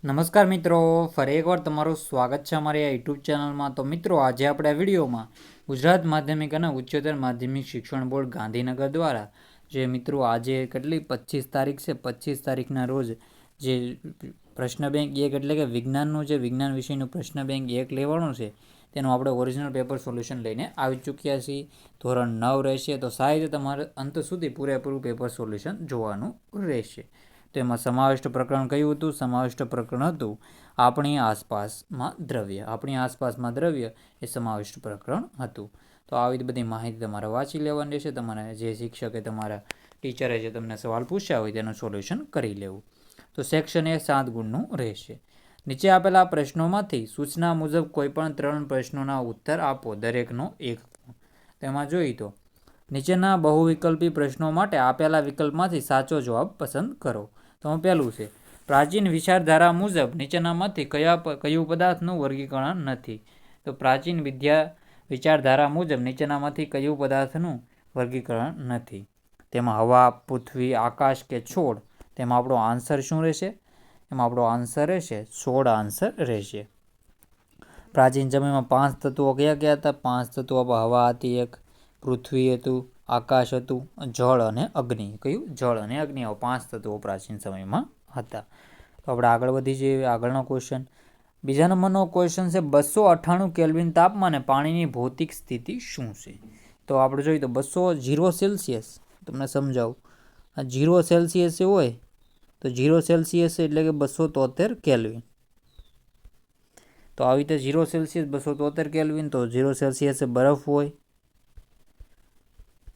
નમસ્કાર મિત્રો, ફરી એકવાર તમારું સ્વાગત છે અમારી આ યુટ્યુબ ચેનલમાં. તો મિત્રો, આજે આપણે આ વિડીયોમાં ગુજરાત માધ્યમિક અને ઉચ્ચતર માધ્યમિક શિક્ષણ બોર્ડ ગાંધીનગર દ્વારા જે મિત્રો આજે કેટલી 25 તારીખ છે, 25 તારીખના રોજ જે પ્રશ્ન બેંક 1 એટલે કે વિજ્ઞાનનું જે વિજ્ઞાન વિષયનું પ્રશ્ન બેંક 1 લેવાનું છે તેનું આપણે ઓરિજિનલ પેપર સોલ્યુશન લઈને આવી ચૂક્યા છીએ. ધોરણ 9 રહેશે, તો સાહેબ તમારે અંત સુધી પૂરેપૂરું પેપર સોલ્યુશન જોવાનું રહેશે. તેમાં સમાવિષ્ટ પ્રકરણ કયું હતું? સમાવિષ્ટ પ્રકરણ હતું આપણી આસપાસમાં દ્રવ્ય. આપણી આસપાસમાં દ્રવ્ય એ સમાવિષ્ટ પ્રકરણ હતું. તો આવી બધી માહિતી તમારે વાંચી લેવાની રહેશે. તમારે જે શિક્ષકે તમારા ટીચરે જે તમને સવાલ પૂછ્યા હોય તેનું સોલ્યુશન કરી લેવું. તો સેક્શન એ 7 ગુણનું રહેશે. નીચે આપેલા પ્રશ્નોમાંથી સૂચના મુજબ કોઈપણ 3 પ્રશ્નોના ઉત્તર આપો, દરેકનો 1 ગુણ. તેમાં જોઈએ તો નીચેના બહુવિકલ્પી પ્રશ્નો માટે આપેલા વિકલ્પમાંથી સાચો જવાબ પસંદ કરો. તો પહેલું છે, પ્રાચીન વિચારધારા મુજબ નીચેનામાંથી કયું પદાર્થનું વર્ગીકરણ નથી? તો પ્રાચીન વિચારધારા મુજબ નીચેનામાંથી કયું પદાર્થનું વર્ગીકરણ નથી? તેમાં હવા, પૃથ્વી, આકાશ કે છોડ? તેમાં આપણો આન્સર શું રહેશે? એમાં આપણો આન્સર રહેશે છોડ આન્સર રહેશે. પ્રાચીન સમયમાં 5 તત્વો કયા કયા હતા? 5 તત્વો હવા હતી, એક પૃથ્વી હતું, આકાશ હતું, જળ અને અગ્નિ. કયું? જળ અને અગ્નિ. 5 તત્વો પ્રાચીન સમયમાં હતા. તો આપણે આગળ વધી જઈએ. આગળનો ક્વેશ્ચન, બીજા નંબરનો ક્વેશ્ચન છે 298 કેલ્વિન તાપમાને પાણીની ભૌતિક સ્થિતિ શું છે? તો આપણે જોઈએ તો 0 સેલ્સિયસ. તમને સમજાવું, આ 0 સેલ્સિયસ હોય તો 0 સેલ્સિયસ એટલે કે 273 કેલ્વિન. તો આવી રીતે 0 સેલ્સિયસ 273 કેલ્વિન. તો 0 સેલ્સિયસ બરફ હોય.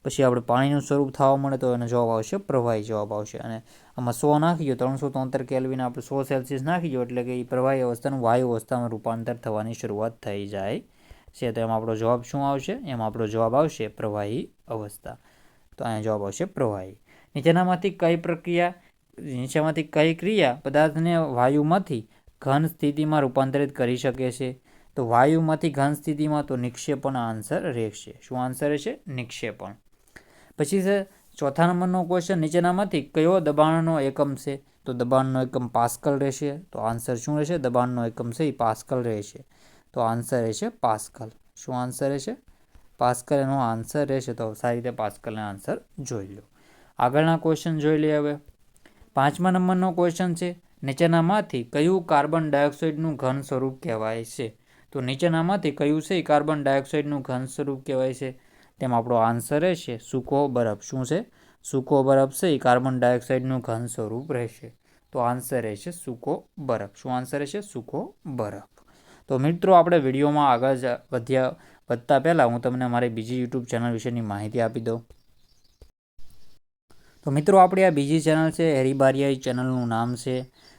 પછી આપણે પાણીનું સ્વરૂપ થવા મળે તો એનો જવાબ આવશે પ્રવાહી જવાબ આવશે. અને આમાં 100 નાખી દો, 373 કેલ્વિન આપણે 100 સેલ્સિયસ નાખી દો એટલે કે એ પ્રવાહી અવસ્થાનું વાયુ અવસ્થામાં રૂપાંતર થવાની શરૂઆત થઈ જાય છે. તો એમાં આપણો જવાબ શું આવશે? એમાં આપણો જવાબ આવશે પ્રવાહી અવસ્થા. તો અહીંયા જવાબ આવશે પ્રવાહી. નીચેનામાંથી કઈ ક્રિયા પદાર્થને વાયુમાંથી ઘન સ્થિતિમાં રૂપાંતરિત કરી શકે છે? તો વાયુમાંથી ઘન સ્થિતિમાં તો નિક્ષેપણ આન્સર રહેશે. શું આન્સર રહેશે? નિક્ષેપણ. પછી છે ચોથા નંબરનો ક્વેશ્ચન, નીચેનામાંથી કયો દબાણનો એકમ છે? તો દબાણનો એકમ પાસ્કલ રહેશે. તો આન્સર શું રહેશે? દબાણનો એકમ છે એ પાસ્કલ રહેશે. તો આન્સર રહેશે પાસ્કલ. શું આન્સર રહેશે? પાસ્કલ એનો આન્સર રહેશે. તો સારી રીતે પાસ્કલનો આન્સર જોઈ લો. આગળના ક્વેશ્ચન જોઈ લઈએ હવે. 5મા નંબરનો ક્વેશ્ચન છે, નીચેનામાંથી કયું કાર્બન ડાયોક્સાઇડનું ઘન સ્વરૂપ કહેવાય છે? તો નીચેનામાંથી કયું છે કાર્બન ડાયોક્સાઇડનું ઘન સ્વરૂપ કહેવાય છે? તેમાં આપણો આન્સર રહેશે સૂકો બરફ. શું છે? સૂકો બરફ છે એ કાર્બન ડાયોક્સાઇડનું ઘન સ્વરૂપ રહેશે. તો આન્સર રહેશે સૂકો બરફ. શું આન્સર રહેશે? સૂકો બરફ. તો મિત્રો, આપણે વિડીયોમાં આગળ વધતા પહેલાં હું તમને મારી બીજી યુટ્યુબ ચેનલ વિશેની માહિતી આપી દઉં. તો મિત્રો, આપણી આ બીજી ચેનલ છે હેરીબારિયા ચેનલનું નામ છે.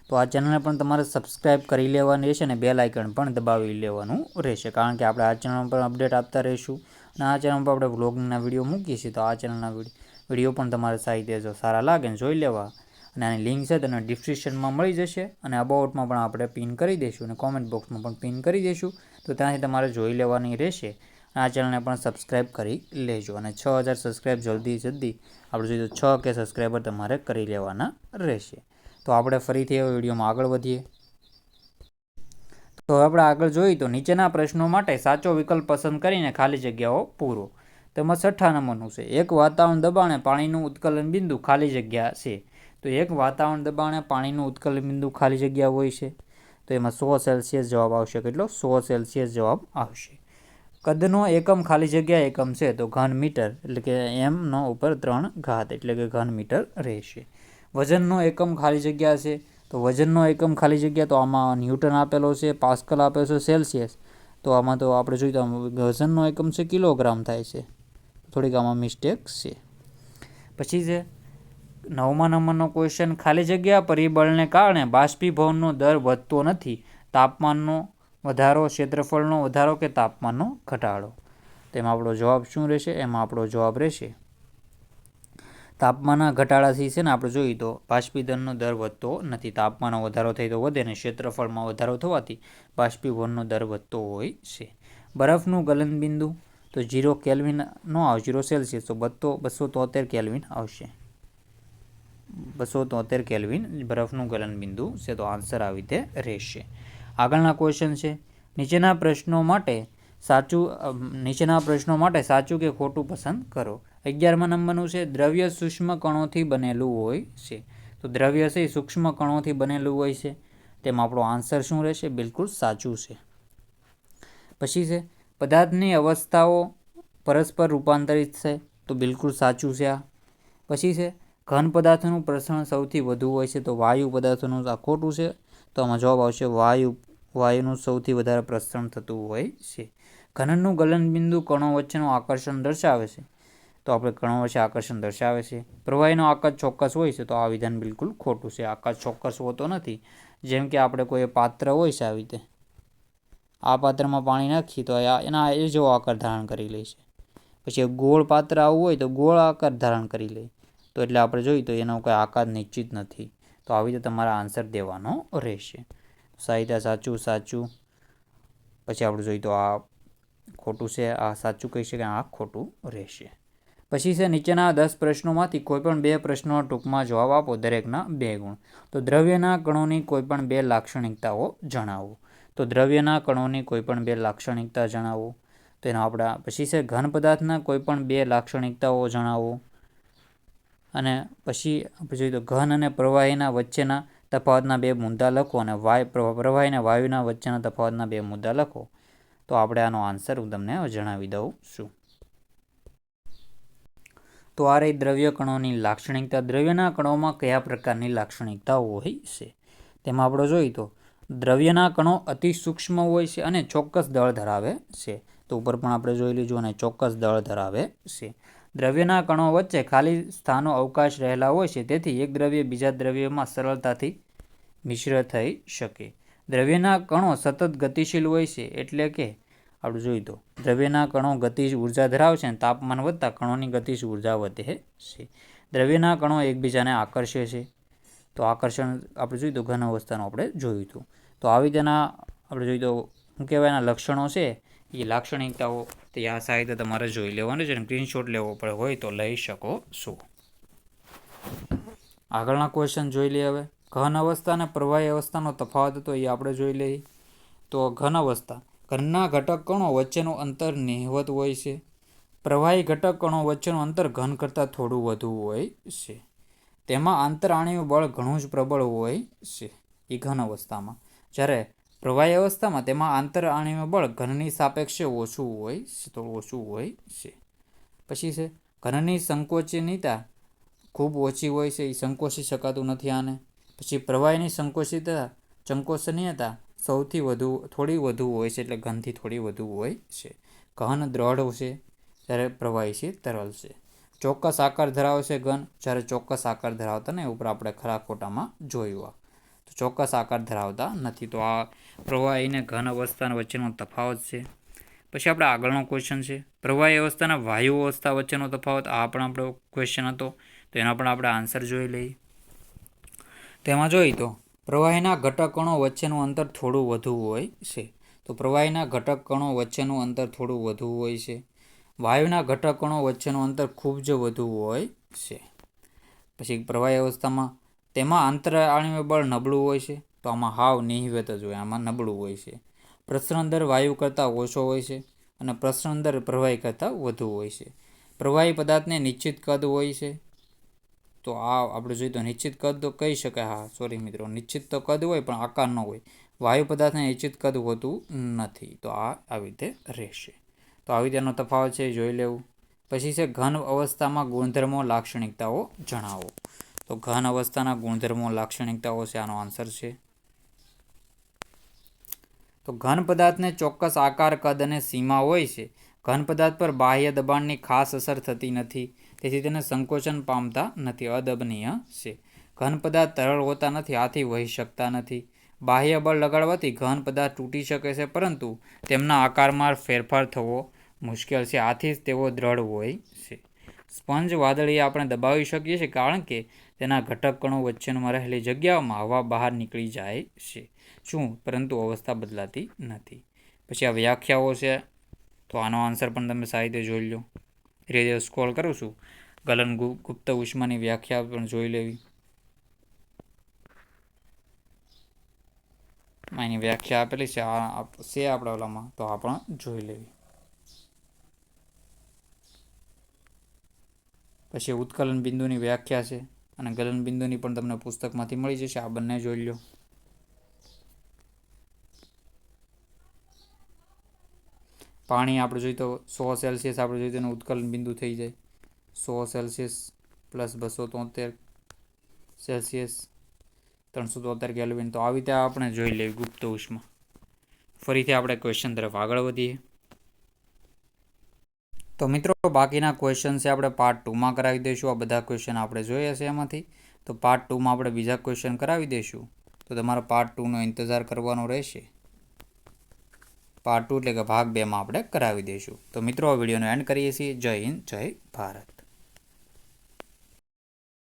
તો આ ચેનલને પણ તમારે સબસ્ક્રાઈબ કરી લેવાની રહેશે અને બેલ આઇકન પણ દબાવી લેવાનું રહેશે, કારણ કે આપણે આ ચેનલ પર અપડેટ આપતા રહીશું. અને આ ચેનલ પર આપણે વ્લોગના વિડીયો મૂકીએ છીએ. તો આ ચેનલના વિડીયો પણ તમારે સાહિત્ય જો સારા લાગે ને જોઈ લેવા. અને આની લિંક છે તેને ડિસ્ક્રિપ્શનમાં મળી જશે અને અબાઉટમાં પણ આપણે પિન કરી દઈશું અને કોમેન્ટ બોક્સમાં પણ પિન કરી દઈશું. તો ત્યાંથી તમારે જોઈ લેવાની રહેશે. આ ચેનલને પણ સબસ્ક્રાઈબ કરી લેજો. અને 6000 સબસ્ક્રાઈબ જલ્દી આપણે જોઈએ તો 6 કે સબસ્ક્રાઈબર તમારે કરી લેવાના રહેશે. તો આપણે ફરીથી હવે વિડીયોમાં આગળ વધીએ. તો આપણે આગળ જોઈએ તો નીચેના પ્રશ્નો માટે સાચો વિકલ્પ પસંદ કરીને ખાલી જગ્યાઓ પૂરો. તેમાં 6 નંબરનું છે, એક વાતાવરણ દબાણે પાણીનું ઉત્કલન બિંદુ ખાલી જગ્યા છે. તો એક વાતાવરણ દબાણે પાણીનું ઉત્કલન બિંદુ ખાલી જગ્યા હોય છે. તો એમાં 100 સેલ્સિયસ જવાબ આવશે. કેટલો? 100 સેલ્સિયસ જવાબ આવશે. કદનો એકમ ખાલી જગ્યા એકમ છે તો ઘન મીટર, એટલે કે m/3 એટલે કે ઘન મીટર રહેશે. વજનનો એકમ ખાલી જગ્યા છે તો વજનનો એકમ ખાલી જગ્યા તો આમાં ન્યૂટન આપેલો છે, પાસ્કલ આપેલો છે, સેલ્સિયસ. તો આમાં તો આપણે જોઈએ તો વજનનો એકમ છે કિલોગ્રામ થાય છે. થોડીક આમાં મિસ્ટેક છે. પછી છે 9મા નંબરનો ક્વેશ્ચન, ખાલી જગ્યા પરિબળને કારણે બાષ્પીભવનનો દર વધતો નથી. તાપમાનનો વધારો, ક્ષેત્રફળનો વધારો કે તાપમાનનો ઘટાડો? તેમાં આપણો જવાબ શું રહેશે? એમાં આપણો જવાબ રહેશે તાપમાનના ઘટાડાથી છે ને આપણે જોઈએ તો બાષ્પીભવનનો દર વધતો નથી. તાપમાનનો વધારો થાય તો વધે ને ક્ષેત્રફળમાં વધારો થવાથી બાષ્પીભવનનો દર વધતો હોય છે. બરફનું ગલનબિંદુ તો 0 કેલ્વિન નો આવે, 0 સેલ્સિયસ તો 273 કેલ્વિન આવશે. 273 કેલ્વિન બરફનું ગલનબિંદુ છે. તો આન્સર આવી રીતે રહેશે. આગળના ક્વેશ્ચન છે, નીચેના પ્રશ્નો માટે સાચું કે ખોટું પસંદ કરો. 11મા નંબરનું છે, દ્રવ્ય સૂક્ષ્મ કણોથી બનેલું હોય છે. તો દ્રવ્ય છે એ સૂક્ષ્મ કણોથી બનેલું હોય છે. તેમાં આપણો આન્સર શું રહેશે? બિલકુલ સાચું છે. પછી છે, પદાર્થની અવસ્થાઓ પરસ્પર રૂપાંતરિત છે. તો બિલકુલ સાચું છે આ. પછી છે, ઘન પદાર્થોનું પ્રસરણ સૌથી વધુ હોય છે. તો વાયુ પદાર્થોનું આ ખોટું છે. તો આમાં જવાબ આવશે વાયુનું સૌથી વધારે પ્રસરણ થતું હોય છે. ઘનનું ગલનબિંદુ કણો વચ્ચેનું આકર્ષણ દર્શાવે છે. તો આપણે કણો વચ્ચે આકર્ષણ દર્શાવે છે. પ્રવાહીનો આકાર ચોક્કસ હોય છે. તો આ વિધાન બિલકુલ ખોટું છે. આકાર ચોક્કસ હોતો નથી. જેમ કે આપણે કોઈ પાત્ર હોય છે, આવી રીતે આ પાત્રમાં પાણી નાખીએ તો એના એ જેવો આકાર ધારણ કરી લે છે. પછી ગોળ પાત્ર આવું હોય તો ગોળ આકાર ધારણ કરી લે. તો એટલે આપણે જોઈએ તો એનો કોઈ આકાર નિશ્ચિત નથી. તો આવી રીતે તમારા આન્સર દેવાનો રહેશે. સાહિત્ય સાચું. પછી આપણે જોઈએ તો આ ખોટું છે, આ સાચું કહી શકાય, આ ખોટું રહેશે. પછી છે, નીચેના 10 પ્રશ્નોમાંથી કોઈપણ 2 પ્રશ્નોના ટૂંકમાં જવાબ આપો, દરેકના 2 ગુણ. તો દ્રવ્યના કણોની કોઈપણ 2 લાક્ષણિકતાઓ જણાવો. તો દ્રવ્યના કણોની કોઈપણ 2 લાક્ષણિકતા જણાવો. તો એનો આપણા પછી છે, ઘન પદાર્થના કોઈપણ 2 લાક્ષણિકતાઓ જણાવો. અને પછી આપણે જોઈએ તો ઘન અને પ્રવાહીના વચ્ચેના તફાવતના 2 મુદ્દા લખો. અને પ્રવાહી અને વાયુના વચ્ચેના તફાવતના 2 મુદ્દા લખો. તો આપણે આનો આન્સર હું તમને જણાવી દઉં છું. તો આ રહી દ્રવ્ય કણોની લાક્ષણિકતા. દ્રવ્યના કણોમાં કયા પ્રકારની લાક્ષણિકતાઓ હોય છે? તેમાં આપણે જોઈએ તો દ્રવ્યના કણો અતિ સૂક્ષ્મ હોય છે અને ચોક્કસ દળ ધરાવે છે. તો ઉપર પણ આપણે જોઈ લીધું, અને ચોક્કસ દળ ધરાવે છે. દ્રવ્યના કણો વચ્ચે ખાલી સ્થાનો અવકાશ રહેલા હોય છે. તેથી એક દ્રવ્ય બીજા દ્રવ્યમાં સરળતાથી મિશ્ર થઈ શકે. દ્રવ્યના કણો સતત ગતિશીલ હોય છે. એટલે કે આપણે જોઈએ તો દ્રવ્યના કણો ગતિજ ઉર્જા ધરાવે છે. તાપમાન વધતા કણોની ગતિજ ઉર્જા વધે છે. દ્રવ્યના કણો એકબીજાને આકર્ષે છે. તો આકર્ષણ આપણે જોઈએ તો ઘન અવસ્થાનું આપણે જોયું હતું. તો આવી તેના આપણે જોઈએ તો શું કહેવાય, એના લક્ષણો છે, એ લાક્ષણિકતાઓ તે આ સાહિત્ય તમારે જોઈ લેવાનું છે. સ્ક્રીનશોટ લેવો પડે હોય તો લઈ શકો છો. આગળના ક્વેશ્ચન જોઈ લઈએ. હવે ઘન અવસ્થા અને પ્રવાહી અવસ્થાનો તફાવત હતો એ આપણે જોઈ લઈએ. તો ઘન અવસ્થા, ઘનના ઘટક કણો વચ્ચેનું અંતર નહિવત હોય છે. પ્રવાહી ઘટક કણો વચ્ચેનું અંતર ઘન કરતાં થોડું વધુ હોય છે. તેમાં આંતરઆણ્વિક બળ ઘણું જ પ્રબળ હોય છે, એ ઘન અવસ્થામાં. જ્યારે પ્રવાહી અવસ્થામાં તેમાં આંતરઆણ્વિક બળ ઘનની સાપેક્ષે ઓછું હોય છે. પછી છે, ઘનની સંકોચનીયતા ખૂબ ઓછી હોય છે, એ સંકોચી શકાતું નથી આને. પછી પ્રવાહીની સંકોચનીયતા થોડી વધુ હોય છે, એટલે ઘનથી થોડી વધુ હોય છે. ઘન દ્રઢ છે, જ્યારે પ્રવાહી છે તરલ છે. ચોક્કસ આકાર ધરાવે છે ઘન, જ્યારે ચોક્કસ આકાર ધરાવતા ને ઉપર આપણે ખરા ખોટામાં જોયું. તો ચોક્કસ આકાર ધરાવતા નથી. તો આ પ્રવાહી અને ઘન અવસ્થા વચ્ચેનો તફાવત છે. પછી આપણે આગળનો ક્વેશ્ચન છે, પ્રવાહી અવસ્થાના વાયુ અવસ્થા વચ્ચેનો તફાવત. આ પણ આપણો ક્વેશ્ચન હતો. તો એના પણ આપણે આન્સર જોઈ લઈએ. તેમાં જોઈએ તો પ્રવાહીના ઘટક કણો વચ્ચેનું અંતર થોડું વધુ હોય છે. તો પ્રવાહીના ઘટક કણો વચ્ચેનું અંતર થોડું વધુ હોય છે. વાયુના ઘટક કણો વચ્ચેનું અંતર ખૂબ જ વધુ હોય છે. પછી પ્રવાહી અવસ્થામાં તેમાં આંતરઆણ્વિક બળ નબળું હોય છે. તો આમાં હાવ નહિવત જ હોય, આમાં નબળું હોય છે. પ્રસરણ દર વાયુ કરતાં ઓછો હોય છે, અને પ્રસરણ દર પ્રવાહી કરતાં વધુ હોય છે. પ્રવાહી પદાર્થને નિશ્ચિત કદ હોય છે. તો આ આપણે જોઈએ તો નિશ્ચિત કદ તો કહી શકાય. નિશ્ચિત તો કદ હોય પણ આકાર ન હોય. વાયુ પદાર્થને નિશ્ચિત કદ હોતું નથી. તો આ આવી રીતે રહેશે. તો આવી તેનો તફાવત છે, જોઈ લેવું. પછી છે, ઘન અવસ્થામાં ગુણધર્મો લાક્ષણિકતાઓ જણાવો. તો ઘન અવસ્થાના ગુણધર્મો લાક્ષણિકતાઓ છે, આનો આન્સર છે. તો ઘન પદાર્થને ચોક્કસ આકાર, કદ અને સીમા હોય છે. ઘન પદાર્થ પર બાહ્ય દબાણની ખાસ અસર થતી નથી, તેથી તેને સંકોચન પામતા નથી, અદબનીય છે. ઘન પદાર્થ તરલ હોતા નથી, આથી વહી શકતા નથી. બાહ્ય બળ લગાડવાથી ઘન પદાર્થ તૂટી શકે છે, પરંતુ તેમના આકારમાં ફેરફાર થવો મુશ્કેલ છે, આથી જ તેઓ દ્રઢ હોય છે. સ્પંજ વાદળી આપણે દબાવી શકીએ છીએ, કારણ કે તેના ઘટક કણો વચ્ચેમાં રહેલી જગ્યાઓમાં હવા બહાર નીકળી જાય છે. પરંતુ અવસ્થા બદલાતી નથી. પછી આ વ્યાખ્યાઓ છે, તો આનો આન્સર પણ તમે સાહિત્ય જોઈ લો. ધીરે ધીરે સ્ક્રોલ કરું છું. ગલન ગુપ્ત ઉષ્માની વ્યાખ્યા પણ જોઈ લેવી. એની વ્યાખ્યા આપેલી છે આપણા ઓલામાં, તો આ પણ જોઈ લેવી. પછી ઉત્કલન બિંદુની વ્યાખ્યા છે અને ગલન બિંદુની પણ તમને પુસ્તકમાંથી મળી જશે. આ બંને જોઈ લો. પાણી આપણે જોઈએ તો 100 સેલ્સિયસ આપણે જોઈએ તો એનું ઉત્કલન બિંદુ થઈ જાય 100 સેલ્સિયસ પ્લસ 273 સેલ્સિયસ 373 કેલ્વિન. તો આવી રીતે આપણે જોઈ લઈએ ગુપ્ત ઉષ્મા. ફરીથી આપણે ક્વેશ્ચન તરફ આગળ વધીએ. તો મિત્રો બાકીના ક્વેશ્ચન છે આપણે પાર્ટ 2માં કરાવી દઈશું. આ બધા ક્વેશ્ચન આપણે જોઈએ છે એમાંથી. તો પાર્ટ 2માં આપણે બીજા ક્વેશ્ચન કરાવી દઈશું. તો તમારે પાર્ટ 2નો ઇંતજાર કરવાનો રહેશે. પાર્ટ 2 એટલે કે ભાગ 2માં આપણે કરાવી દઈશું. તો મિત્રો આ વિડીયોનો એન્ડ કરીએ છીએ. જય હિન્દ, જય ભારત.